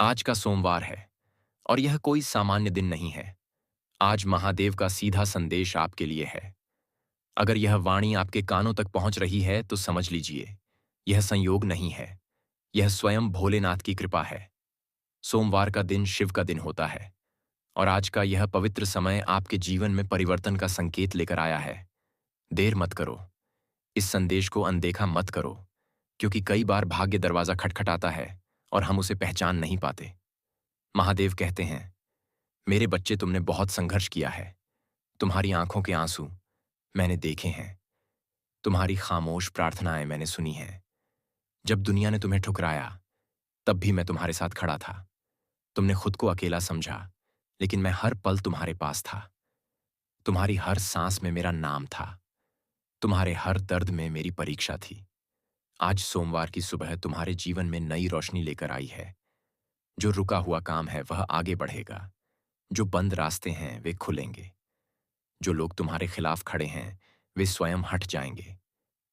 आज का सोमवार है और यह कोई सामान्य दिन नहीं है। आज महादेव का सीधा संदेश आपके लिए है। अगर यह वाणी आपके कानों तक पहुंच रही है तो समझ लीजिए, यह संयोग नहीं है, यह स्वयं भोलेनाथ की कृपा है। सोमवार का दिन शिव का दिन होता है और आज का यह पवित्र समय आपके जीवन में परिवर्तन का संकेत लेकर आया है। देर मत करो, इस संदेश को अनदेखा मत करो, क्योंकि कई बार भाग्य दरवाजा खटखटाता है और हम उसे पहचान नहीं पाते। महादेव कहते हैं, मेरे बच्चे, तुमने बहुत संघर्ष किया है। तुम्हारी आंखों के आंसू मैंने देखे हैं। तुम्हारी खामोश प्रार्थनाएं मैंने सुनी हैं। जब दुनिया ने तुम्हें ठुकराया, तब भी मैं तुम्हारे साथ खड़ा था। तुमने खुद को अकेला समझा, लेकिन मैं हर पल तुम्हारे पास था। तुम्हारी हर सांस में मेरा नाम था। तुम्हारे हर दर्द में मेरी परीक्षा थी। आज सोमवार की सुबह तुम्हारे जीवन में नई रोशनी लेकर आई है। जो रुका हुआ काम है वह आगे बढ़ेगा। जो बंद रास्ते हैं वे खुलेंगे। जो लोग तुम्हारे खिलाफ खड़े हैं वे स्वयं हट जाएंगे,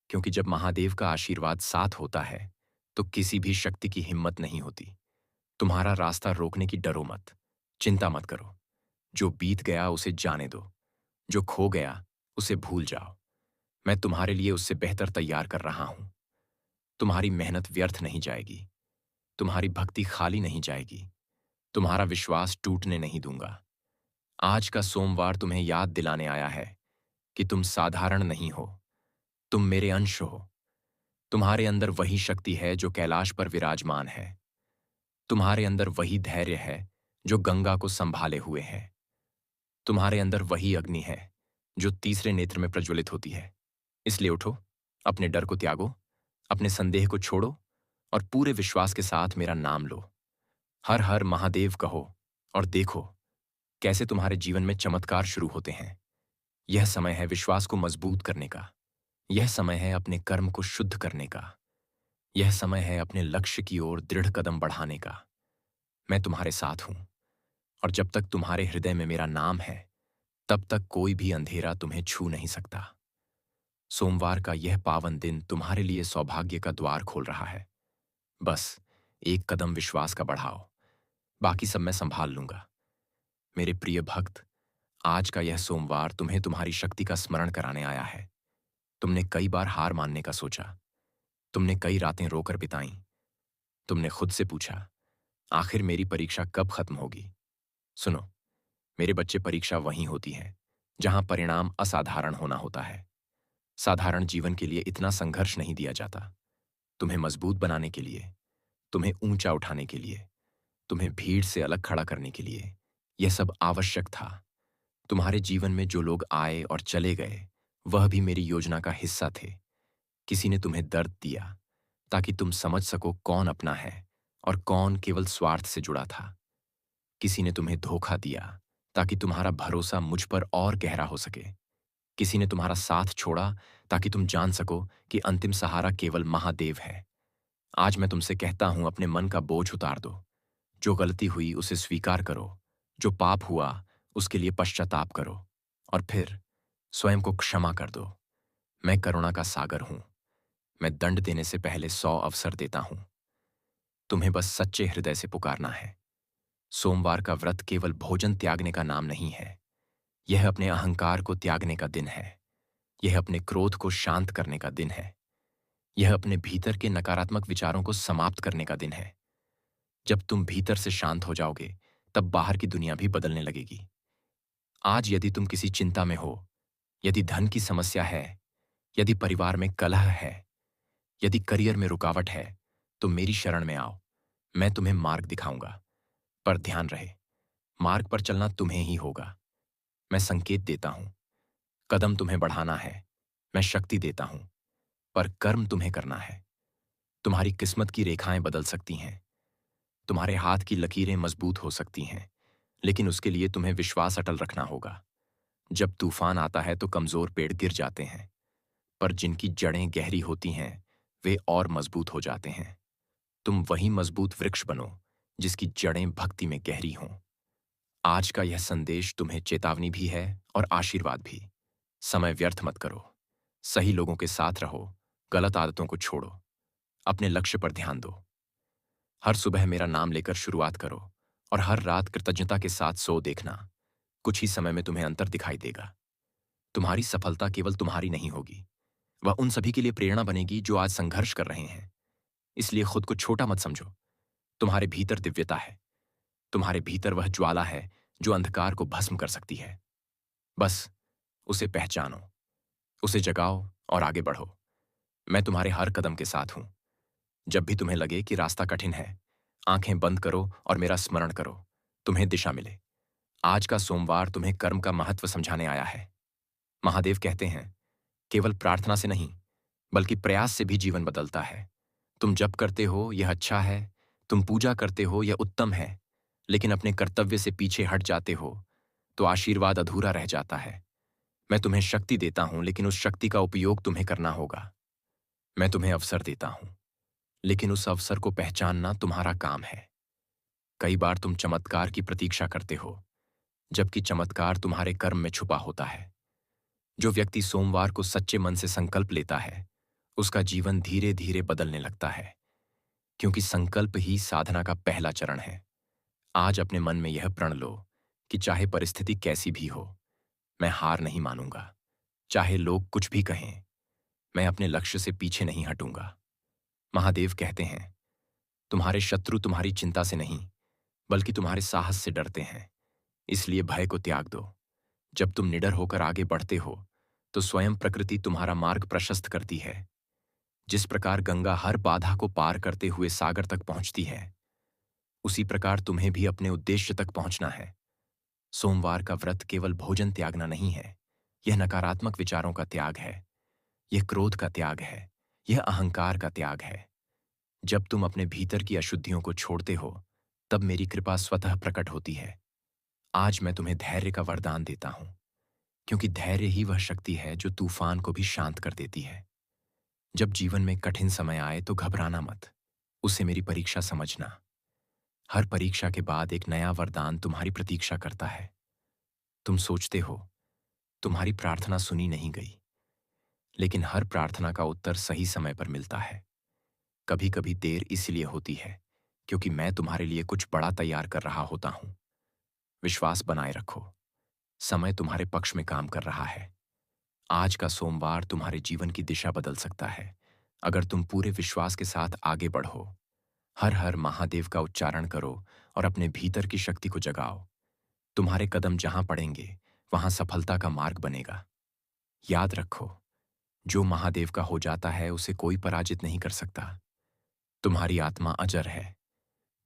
क्योंकि जब महादेव का आशीर्वाद साथ होता है तो किसी भी शक्ति की हिम्मत नहीं होती। तुम्हारा रास्ता रोकने की डरो मत, चिंता मत करो। जो बीत गया उसे जाने दो, जो खो गया उसे भूल जाओ। मैं तुम्हारे लिए उससे बेहतर तैयार कर रहा हूं। तुम्हारी मेहनत व्यर्थ नहीं जाएगी, तुम्हारी भक्ति खाली नहीं जाएगी, तुम्हारा विश्वास टूटने नहीं दूंगा। आज का सोमवार तुम्हें याद दिलाने आया है कि तुम साधारण नहीं हो, तुम मेरे अंश हो। तुम्हारे अंदर वही शक्ति है जो कैलाश पर विराजमान है। तुम्हारे अंदर वही धैर्य है जो गंगा को संभाले हुए है। तुम्हारे अंदर वही अग्नि है जो तीसरे नेत्र में प्रज्वलित होती है। इसलिए उठो, अपने डर को त्यागो, अपने संदेह को छोड़ो और पूरे विश्वास के साथ मेरा नाम लो। हर हर महादेव कहो और देखो कैसे तुम्हारे जीवन में चमत्कार शुरू होते हैं। यह समय है विश्वास को मजबूत करने का। यह समय है अपने कर्म को शुद्ध करने का। यह समय है अपने लक्ष्य की ओर दृढ़ कदम बढ़ाने का। मैं तुम्हारे साथ हूं और जब तक तुम्हारे हृदय में मेरा नाम है, तब तक कोई भी अंधेरा तुम्हें छू नहीं सकता। सोमवार का यह पावन दिन तुम्हारे लिए सौभाग्य का द्वार खोल रहा है। बस एक कदम विश्वास का बढ़ाओ, बाकी सब मैं संभाल लूंगा। मेरे प्रिय भक्त, आज का यह सोमवार तुम्हें तुम्हारी शक्ति का स्मरण कराने आया है। तुमने कई बार हार मानने का सोचा, तुमने कई रातें रोकर बिताई। तुमने खुद से पूछा, आखिर मेरी परीक्षा कब खत्म होगी। सुनो मेरे बच्चे, परीक्षा वहीं होती है जहां परिणाम असाधारण होना होता है। साधारण जीवन के लिए इतना संघर्ष नहीं दिया जाता। तुम्हें मजबूत बनाने के लिए, तुम्हें ऊंचा उठाने के लिए, तुम्हें भीड़ से अलग खड़ा करने के लिए यह सब आवश्यक था। तुम्हारे जीवन में जो लोग आए और चले गए, वह भी मेरी योजना का हिस्सा थे। किसी ने तुम्हें दर्द दिया ताकि तुम समझ सको कौन अपना है और कौन केवल स्वार्थ से जुड़ा था। किसी ने तुम्हें धोखा दिया ताकि तुम्हारा भरोसा मुझ पर और गहरा हो सके। किसी ने तुम्हारा साथ छोड़ा ताकि तुम जान सको कि अंतिम सहारा केवल महादेव है। आज मैं तुमसे कहता हूं, अपने मन का बोझ उतार दो। जो गलती हुई उसे स्वीकार करो, जो पाप हुआ उसके लिए पश्चाताप करो और फिर स्वयं को क्षमा कर दो। मैं करुणा का सागर हूं। मैं दंड देने से पहले 100 अवसर देता हूं। तुम्हें बस सच्चे हृदय से पुकारना है। सोमवार का व्रत केवल भोजन त्यागने का नाम नहीं है। यह अपने अहंकार को त्यागने का दिन है। यह अपने क्रोध को शांत करने का दिन है। यह अपने भीतर के नकारात्मक विचारों को समाप्त करने का दिन है। जब तुम भीतर से शांत हो जाओगे, तब बाहर की दुनिया भी बदलने लगेगी। आज यदि तुम किसी चिंता में हो, यदि धन की समस्या है, यदि परिवार में कलह है, यदि करियर में रुकावट है, तो मेरी शरण में आओ। मैं तुम्हें मार्ग दिखाऊंगा। पर ध्यान रहे, मार्ग पर चलना तुम्हें ही होगा। मैं संकेत देता हूं, कदम तुम्हें बढ़ाना है। मैं शक्ति देता हूं, पर कर्म तुम्हें करना है। तुम्हारी किस्मत की रेखाएं बदल सकती हैं, तुम्हारे हाथ की लकीरें मजबूत हो सकती हैं, लेकिन उसके लिए तुम्हें विश्वास अटल रखना होगा। जब तूफान आता है तो कमजोर पेड़ गिर जाते हैं, पर जिनकी जड़ें गहरी होती हैं वे और मजबूत हो जाते हैं। तुम वही मजबूत वृक्ष बनो जिसकी जड़ें भक्ति में गहरी हों। आज का यह संदेश तुम्हें चेतावनी भी है और आशीर्वाद भी। समय व्यर्थ मत करो, सही लोगों के साथ रहो, गलत आदतों को छोड़ो, अपने लक्ष्य पर ध्यान दो। हर सुबह मेरा नाम लेकर शुरुआत करो और हर रात कृतज्ञता के साथ सो देखना। कुछ ही समय में तुम्हें अंतर दिखाई देगा। तुम्हारी सफलता केवल तुम्हारी नहीं होगी, वह उन सभी के लिए प्रेरणा बनेगी जो आज संघर्ष कर रहे हैं। इसलिए खुद को छोटा मत समझो। तुम्हारे भीतर दिव्यता है। तुम्हारे भीतर वह ज्वाला है जो अंधकार को भस्म कर सकती है। बस उसे पहचानो, उसे जगाओ और आगे बढ़ो। मैं तुम्हारे हर कदम के साथ हूं। जब भी तुम्हें लगे कि रास्ता कठिन है, आंखें बंद करो और मेरा स्मरण करो। तुम्हें दिशा मिले। आज का सोमवार तुम्हें कर्म का महत्व समझाने आया है। महादेव कहते हैं, केवल प्रार्थना से नहीं, बल्कि प्रयास से भी जीवन बदलता है। तुम जप करते हो यह अच्छा है, तुम पूजा करते हो यह उत्तम है, लेकिन अपने कर्तव्य से पीछे हट जाते हो तो आशीर्वाद अधूरा रह जाता है। मैं तुम्हें शक्ति देता हूं, लेकिन उस शक्ति का उपयोग तुम्हें करना होगा। मैं तुम्हें अवसर देता हूं, लेकिन उस अवसर को पहचानना तुम्हारा काम है। कई बार तुम चमत्कार की प्रतीक्षा करते हो, जबकि चमत्कार तुम्हारे कर्म में छुपा होता है। जो व्यक्ति सोमवार को सच्चे मन से संकल्प लेता है, उसका जीवन धीरे धीरे बदलने लगता है, क्योंकि संकल्प ही साधना का पहला चरण है। आज अपने मन में यह प्रण लो कि चाहे परिस्थिति कैसी भी हो, मैं हार नहीं मानूंगा। चाहे लोग कुछ भी कहें, मैं अपने लक्ष्य से पीछे नहीं हटूंगा। महादेव कहते हैं, तुम्हारे शत्रु तुम्हारी चिंता से नहीं, बल्कि तुम्हारे साहस से डरते हैं। इसलिए भय को त्याग दो। जब तुम निडर होकर आगे बढ़ते हो, तो स्वयं प्रकृति तुम्हारा मार्ग प्रशस्त करती है। जिस प्रकार गंगा हर बाधा को पार करते हुए सागर तक पहुंचती है, उसी प्रकार तुम्हें भी अपने उद्देश्य तक पहुंचना है। सोमवार का व्रत केवल भोजन त्यागना नहीं है, यह नकारात्मक विचारों का त्याग है, यह क्रोध का त्याग है, यह अहंकार का त्याग है। जब तुम अपने भीतर की अशुद्धियों को छोड़ते हो, तब मेरी कृपा स्वतः प्रकट होती है। आज मैं तुम्हें धैर्य का वरदान देता हूं, क्योंकि धैर्य ही वह शक्ति है जो तूफान को भी शांत कर देती है। जब जीवन में कठिन समय आए तो घबराना मत, उसे मेरी परीक्षा समझना। हर परीक्षा के बाद एक नया वरदान तुम्हारी प्रतीक्षा करता है। तुम सोचते हो, तुम्हारी प्रार्थना सुनी नहीं गई, लेकिन हर प्रार्थना का उत्तर सही समय पर मिलता है। कभी कभी देर इसलिए होती है क्योंकि मैं तुम्हारे लिए कुछ बड़ा तैयार कर रहा होता हूं। विश्वास बनाए रखो, समय तुम्हारे पक्ष में काम कर रहा है। आज का सोमवार तुम्हारे जीवन की दिशा बदल सकता है, अगर तुम पूरे विश्वास के साथ आगे बढ़ो। हर हर महादेव का उच्चारण करो और अपने भीतर की शक्ति को जगाओ। तुम्हारे कदम जहां पड़ेंगे, वहां सफलता का मार्ग बनेगा। याद रखो, जो महादेव का हो जाता है उसे कोई पराजित नहीं कर सकता। तुम्हारी आत्मा अजर है,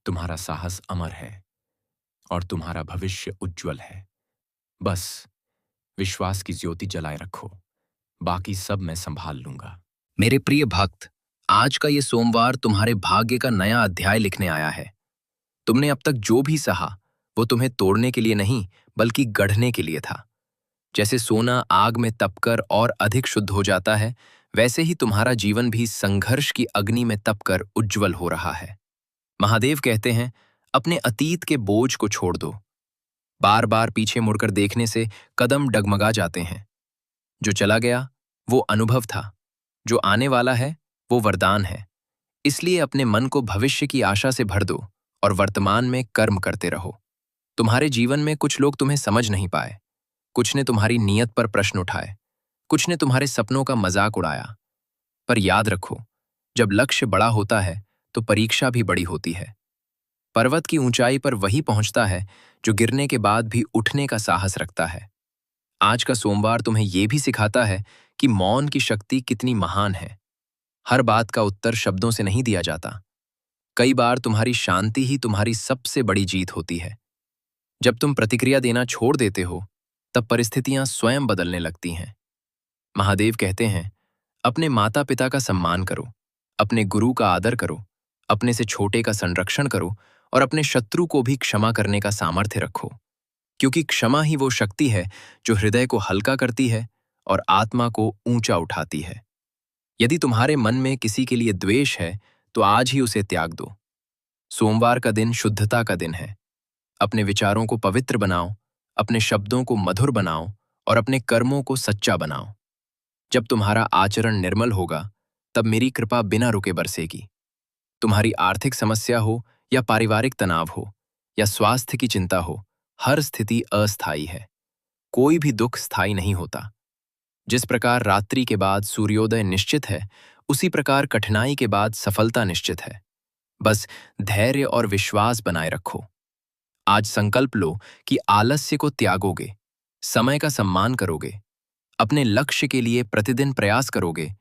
तुम्हारा साहस अमर है और तुम्हारा भविष्य उज्जवल है। बस विश्वास की ज्योति जलाए रखो, बाकी सब मैं संभाल लूंगा। मेरे प्रिय भक्त, आज का ये सोमवार तुम्हारे भाग्य का नया अध्याय लिखने आया है। तुमने अब तक जो भी सहा, वो तुम्हें तोड़ने के लिए नहीं, बल्कि गढ़ने के लिए था। जैसे सोना आग में तपकर और अधिक शुद्ध हो जाता है, वैसे ही तुम्हारा जीवन भी संघर्ष की अग्नि में तपकर उज्जवल हो रहा है। महादेव कहते हैं, अपने अतीत के बोझ को छोड़ दो। बार बार पीछे मुड़कर देखने से कदम डगमगा जाते हैं। जो चला गया वो अनुभव था, जो आने वाला है वो वरदान है। इसलिए अपने मन को भविष्य की आशा से भर दो और वर्तमान में कर्म करते रहो। तुम्हारे जीवन में कुछ लोग तुम्हें समझ नहीं पाए, कुछ ने तुम्हारी नीयत पर प्रश्न उठाए, कुछ ने तुम्हारे सपनों का मजाक उड़ाया। पर याद रखो, जब लक्ष्य बड़ा होता है तो परीक्षा भी बड़ी होती है। पर्वत की ऊंचाई पर वही पहुंचता है जो गिरने के बाद भी उठने का साहस रखता है। आज का सोमवार तुम्हें यह भी सिखाता है कि मौन की शक्ति कितनी महान है। हर बात का उत्तर शब्दों से नहीं दिया जाता। कई बार तुम्हारी शांति ही तुम्हारी सबसे बड़ी जीत होती है। जब तुम प्रतिक्रिया देना छोड़ देते हो, तब परिस्थितियां स्वयं बदलने लगती हैं। महादेव कहते हैं, अपने माता पिता का सम्मान करो, अपने गुरु का आदर करो, अपने से छोटे का संरक्षण करो और अपने शत्रु को भी क्षमा करने का सामर्थ्य रखो, क्योंकि क्षमा ही वो शक्ति है जो हृदय को हल्का करती है और आत्मा को ऊंचा उठाती है। यदि तुम्हारे मन में किसी के लिए द्वेष है, तो आज ही उसे त्याग दो। सोमवार का दिन शुद्धता का दिन है। अपने विचारों को पवित्र बनाओ, अपने शब्दों को मधुर बनाओ और अपने कर्मों को सच्चा बनाओ। जब तुम्हारा आचरण निर्मल होगा, तब मेरी कृपा बिना रुके बरसेगी। तुम्हारी आर्थिक समस्या हो या पारिवारिक तनाव हो या स्वास्थ्य की चिंता हो, हर स्थिति अस्थायी है। कोई भी दुख स्थायी नहीं होता। जिस प्रकार रात्रि के बाद सूर्योदय निश्चित है, उसी प्रकार कठिनाई के बाद सफलता निश्चित है। बस धैर्य और विश्वास बनाए रखो। आज संकल्प लो कि आलस्य को त्यागोगे, समय का सम्मान करोगे, अपने लक्ष्य के लिए प्रतिदिन प्रयास करोगे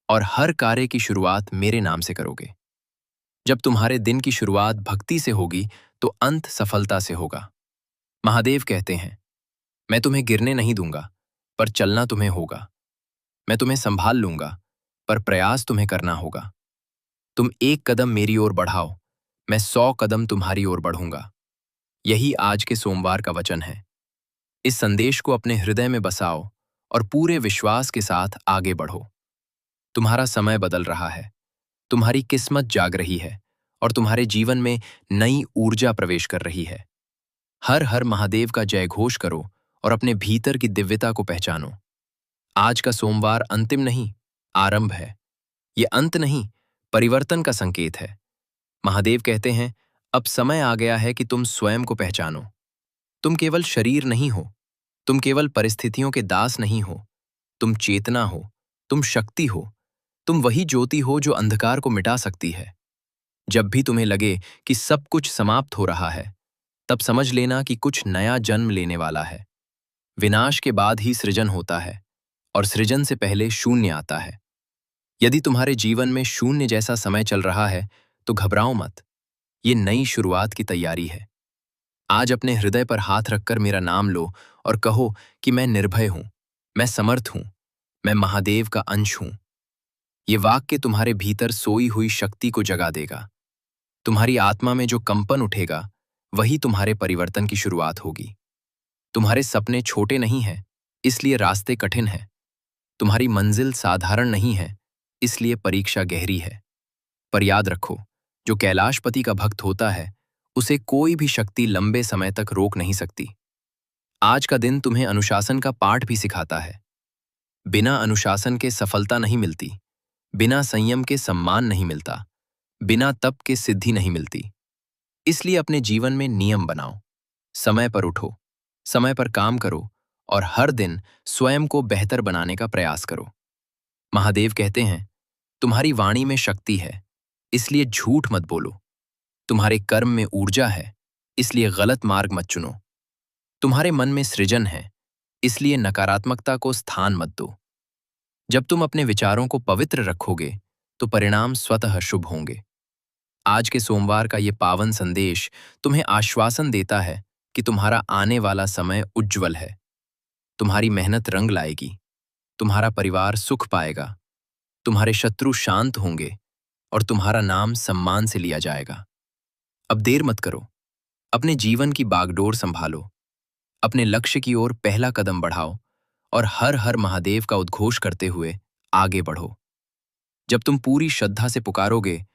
और हर कार्य की शुरुआत मेरे नाम से करोगे। जब तुम्हारे दिन की शुरुआत भक्ति से होगी, तो अंत सफलता से होगा। महादेव कहते हैं, मैं तुम्हें गिरने नहीं दूंगा, पर चलना तुम्हें होगा। मैं तुम्हें संभाल लूंगा, पर प्रयास तुम्हें करना होगा। तुम एक कदम मेरी ओर बढ़ाओ, मैं 100 कदम तुम्हारी ओर बढ़ूंगा। यही आज के सोमवार का वचन है। इस संदेश को अपने हृदय में बसाओ और पूरे विश्वास के साथ आगे बढ़ो। तुम्हारा समय बदल रहा है, तुम्हारी किस्मत जाग रही है और तुम्हारे जीवन में नई ऊर्जा प्रवेश कर रही है। हर हर महादेव का जय घोष करो और अपने भीतर की दिव्यता को पहचानो। आज का सोमवार अंतिम नहीं, आरंभ है। ये अंत नहीं, परिवर्तन का संकेत है। महादेव कहते हैं, अब समय आ गया है कि तुम स्वयं को पहचानो। तुम केवल शरीर नहीं हो, तुम केवल परिस्थितियों के दास नहीं हो, तुम चेतना हो, तुम शक्ति हो, तुम वही ज्योति हो जो अंधकार को मिटा सकती है। जब भी तुम्हें लगे कि सब कुछ समाप्त हो रहा है, तब समझ लेना कि कुछ नया जन्म लेने वाला है। विनाश के बाद ही सृजन होता है और सृजन से पहले शून्य आता है। यदि तुम्हारे जीवन में शून्य जैसा समय चल रहा है, तो घबराओ मत। ये नई शुरुआत की तैयारी है। आज अपने हृदय पर हाथ रखकर मेरा नाम लो और कहो कि मैं निर्भय हूं, मैं समर्थ हूं, मैं महादेव का अंश हूं। ये वाक्य तुम्हारे भीतर सोई हुई शक्ति को जगा देगा। तुम्हारी आत्मा में जो कंपन उठेगा, वही तुम्हारे परिवर्तन की शुरुआत होगी। तुम्हारे सपने छोटे नहीं हैं, इसलिए रास्ते कठिन हैं। तुम्हारी मंजिल साधारण नहीं है, इसलिए परीक्षा गहरी है। पर याद रखो, जो कैलाशपति का भक्त होता है, उसे कोई भी शक्ति लंबे समय तक रोक नहीं सकती। आज का दिन तुम्हें अनुशासन का पाठ भी सिखाता है। बिना अनुशासन के सफलता नहीं मिलती, बिना संयम के सम्मान नहीं मिलता, बिना तप के सिद्धि नहीं मिलती। इसलिए अपने जीवन में नियम बनाओ, समय पर उठो, समय पर काम करो और हर दिन स्वयं को बेहतर बनाने का प्रयास करो। महादेव कहते हैं, तुम्हारी वाणी में शक्ति है, इसलिए झूठ मत बोलो। तुम्हारे कर्म में ऊर्जा है, इसलिए गलत मार्ग मत चुनो। तुम्हारे मन में सृजन है, इसलिए नकारात्मकता को स्थान मत दो। जब तुम अपने विचारों को पवित्र रखोगे, तो परिणाम स्वतः शुभ होंगे। आज के सोमवार का ये पावन संदेश तुम्हें आश्वासन देता है कि तुम्हारा आने वाला समय उज्जवल है। तुम्हारी मेहनत रंग लाएगी, तुम्हारा परिवार सुख पाएगा, तुम्हारे शत्रु शांत होंगे और तुम्हारा नाम सम्मान से लिया जाएगा। अब देर मत करो, अपने जीवन की बागडोर संभालो, अपने लक्ष्य की ओर पहला कदम बढ़ाओ और हर हर महादेव का उद्घोष करते हुए आगे बढ़ो। जब तुम पूरी श्रद्धा से पुकारोगे,